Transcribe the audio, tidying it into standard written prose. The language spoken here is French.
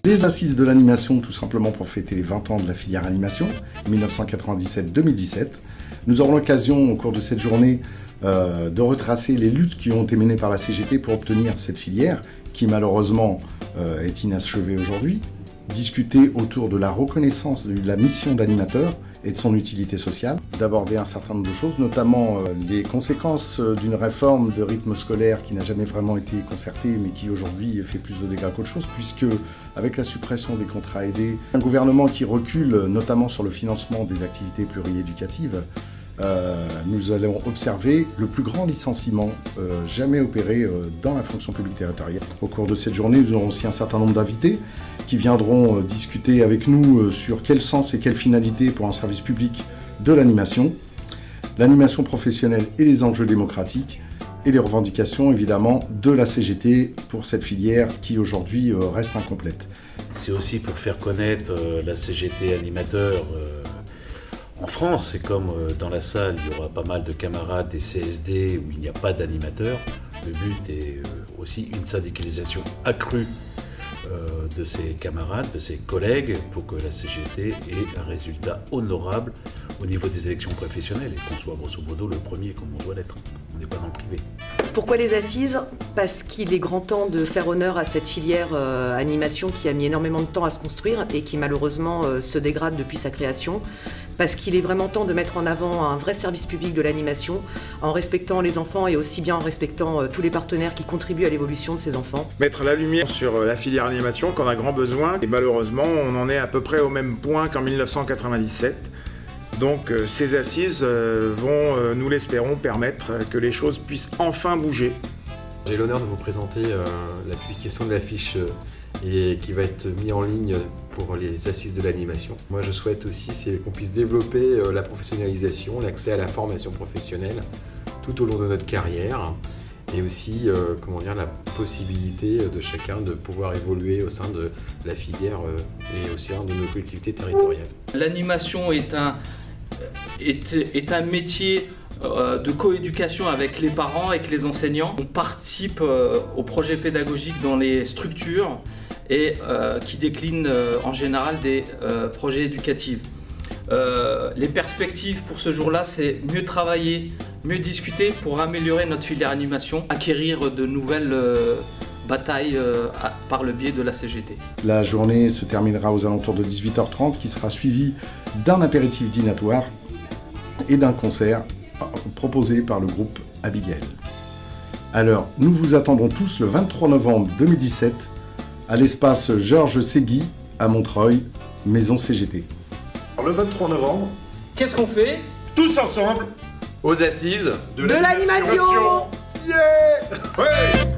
Les assises de l'animation, tout simplement pour fêter les 20 ans de la filière animation, 1997-2017. Nous aurons l'occasion, au cours de cette journée, de retracer les luttes qui ont été menées par la CGT pour obtenir cette filière, qui malheureusement est inachevée aujourd'hui. Discuter autour de la reconnaissance de la mission d'animateur et de son utilité sociale, d'aborder un certain nombre de choses, notamment les conséquences d'une réforme de rythme scolaire qui n'a jamais vraiment été concertée, mais qui aujourd'hui fait plus de dégâts qu'autre chose, puisque avec la suppression des contrats aidés, un gouvernement qui recule notamment sur le financement des activités pluriéducatives, nous allons observer le plus grand licenciement jamais opéré dans la fonction publique territoriale. Au cours de cette journée, nous aurons aussi un certain nombre d'invités qui viendront discuter avec nous sur quel sens et quelle finalité pour un service public de l'animation professionnelle et les enjeux démocratiques et les revendications évidemment de la CGT pour cette filière qui aujourd'hui reste incomplète. C'est aussi pour faire connaître la CGT animateur en France. Et comme dans la salle il y aura pas mal de camarades des CSD où il n'y a pas d'animateur, le but est aussi une syndicalisation accrue de ses camarades, de ses collègues, pour que la CGT ait un résultat honorable au niveau des élections professionnelles et qu'on soit grosso modo le premier comme on doit l'être. On n'est pas dans le privé. Pourquoi les assises? Parce qu'il est grand temps de faire honneur à cette filière animation qui a mis énormément de temps à se construire et qui malheureusement se dégrade depuis sa création. Parce qu'il est vraiment temps de mettre en avant un vrai service public de l'animation en respectant les enfants et aussi bien en respectant tous les partenaires qui contribuent à l'évolution de ces enfants. Mettre la lumière sur la filière animation qu'on a grand besoin et malheureusement on en est à peu près au même point qu'en 1997. Donc ces assises vont, nous l'espérons, permettre que les choses puissent enfin bouger. J'ai l'honneur de vous présenter la publication de l'affiche qui va être mise en ligne pour les assises de l'animation. Moi je souhaite aussi qu'on puisse développer la professionnalisation, l'accès à la formation professionnelle tout au long de notre carrière et aussi la possibilité de chacun de pouvoir évoluer au sein de la filière et au sein de nos collectivités territoriales. L'animation est un métier de coéducation avec les parents, avec les enseignants. On participe au projet pédagogique dans les structures et qui déclinent en général des projets éducatifs. Les perspectives pour ce jour-là, c'est mieux travailler, mieux discuter pour améliorer notre filière animation, acquérir de nouvelles batailles par le biais de la CGT. La journée se terminera aux alentours de 18h30 qui sera suivie d'un apéritif dînatoire et d'un concert proposé par le groupe Abigail. Alors, nous vous attendrons tous le 23 novembre 2017 à l'espace Georges Ségui à Montreuil, maison CGT. Le 23 novembre, qu'est-ce qu'on fait? tous ensemble, aux assises de l'animation. Yeah! Ouais!